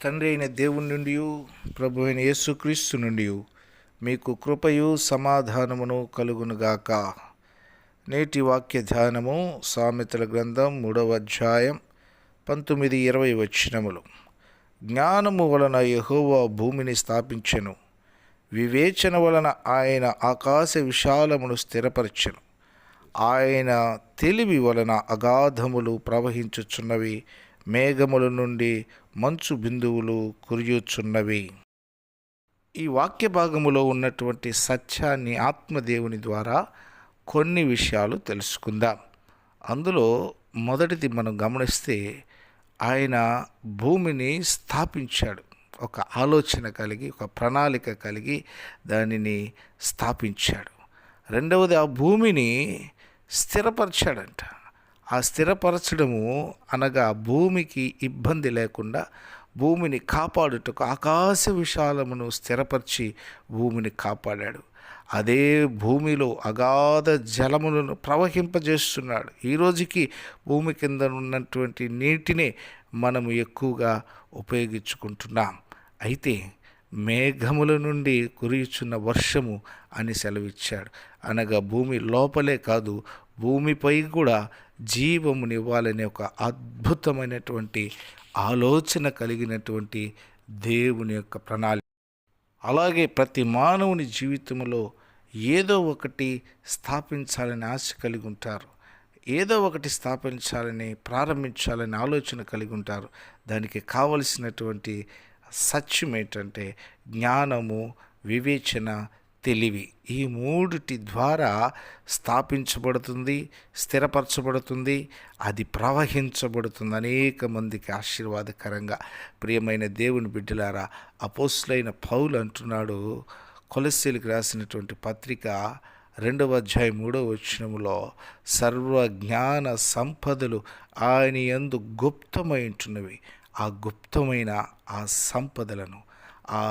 తండ్రి అయిన దేవుని నుండి ప్రభు అయిన యేసుక్రీస్తు నుండి మీకు కృపయు సమాధానమును కలుగునుగాక. నేటి వాక్య ధ్యానము సామెతల గ్రంథం 3వ అధ్యాయం 19-20 వచనములు. జ్ఞానము వలన యెహోవా భూమిని స్థాపించెను, వివేచన వలన ఆయన ఆకాశ విశాలమును స్థిరపరచెను. ఆయన తెలివి వలన అగాధములు ప్రవహించుచున్నవి, మేఘముల నుండి మంచు బిందువులు కురియుచున్నవి. ఈ వాక్య భాగములో ఉన్నటువంటి సత్యాన్ని ఆత్మదేవుని ద్వారా కొన్ని విషయాలు తెలుసుకుందాం. అందులో మొదటిది మనం గమనిస్తే, ఆయన భూమిని స్థాపించాడు. ఒక ఆలోచన కలిగి, ఒక ప్రణాళిక కలిగి దానిని స్థాపించాడు. రెండవది, ఆ భూమిని స్థిరపరచాడంట. ఆ స్థిరపరచడము అనగా భూమికి ఇబ్బంది లేకుండా భూమిని కాపాడుటకు ఆకాశ విశాలమును స్థిరపరిచి భూమిని కాపాడాడు. అదే భూమిలో అగాధ జలములను ప్రవహింపజేస్తున్నాడు. ఈ రోజుకి భూమి కింద ఉన్నటువంటి నీటిని మనము ఎక్కువగా ఉపయోగించుకుంటున్నాం. అయితే మేఘముల నుండి కురియుచున్న వర్షము అని సెలవిచ్చాడు. అనగా భూమి లోపలే కాదు, భూమిపై కూడా జీవమునివ్వాలనే ఒక అద్భుతమైనటువంటి ఆలోచన కలిగినటువంటి దేవుని యొక్క ప్రణాళిక. అలాగే ప్రతి మానవుని జీవితంలో ఏదో ఒకటి స్థాపించాలని ఆశ కలిగి ఉంటారు. ఏదో ఒకటి స్థాపించాలని, ప్రారంభించాలని ఆలోచన కలిగి ఉంటారు. దానికి కావలసినటువంటి సత్యం ఏంటంటే జ్ఞానము, వివేచన, తెలివి. ఈ మూడిటి ద్వారా స్థాపించబడుతుంది, స్థిరపరచబడుతుంది, అది ప్రవహించబడుతుంది అనేక మందికి ఆశీర్వాదకరంగా. ప్రియమైన దేవుని బిడ్డలారా, అపోస్తులైన పౌలు అంటున్నాడు, కొలస్సీలకు రాసినటువంటి పత్రిక 2వ అధ్యాయం 3వ వచనములో, సర్వ జ్ఞాన సంపదలు ఆయన యందు గుప్తమై ఉంటున్నవి. ఆ గుప్తమైన ఆ సంపదలను, ఆ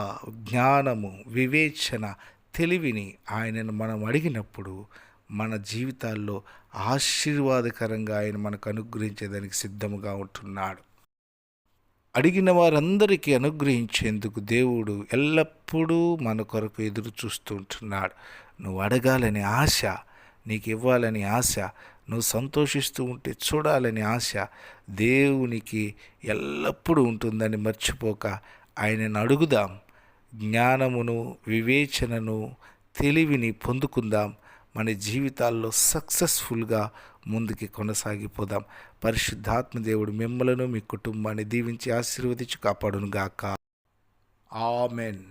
జ్ఞానము, వివేచన, తెలివిని ఆయనను మనం అడిగినప్పుడు మన జీవితాల్లో ఆశీర్వాదకరంగా ఆయన మనకు అనుగ్రహించేదానికి సిద్ధముగా ఉంటున్నాడు. అడిగిన వారందరికీ అనుగ్రహించేందుకు దేవుడు ఎల్లప్పుడూ మన కొరకు ఎదురు చూస్తూ ఉంటున్నాడు. నువ్వు అడగాలని ఆశ, నీకు ఇవ్వాలని ఆశ, నువ్వు సంతోషిస్తూ ఉంటే చూడాలని ఆశ దేవునికి ఎల్లప్పుడూ ఉంటుందని మర్చిపోక ఆయనను అడుగుదాం. జ్ఞానమును, వివేచనను, తెలివిని పొందుకుందాం. మన జీవితాల్లో సక్సెస్ఫుల్గా ముందుకి కొనసాగిపోదాం. పరిశుద్ధాత్మ దేవుడు మిమ్మలను, మీ కుటుంబాన్ని దీవించి ఆశీర్వదించి కాపాడును గాక. ఆమెన్.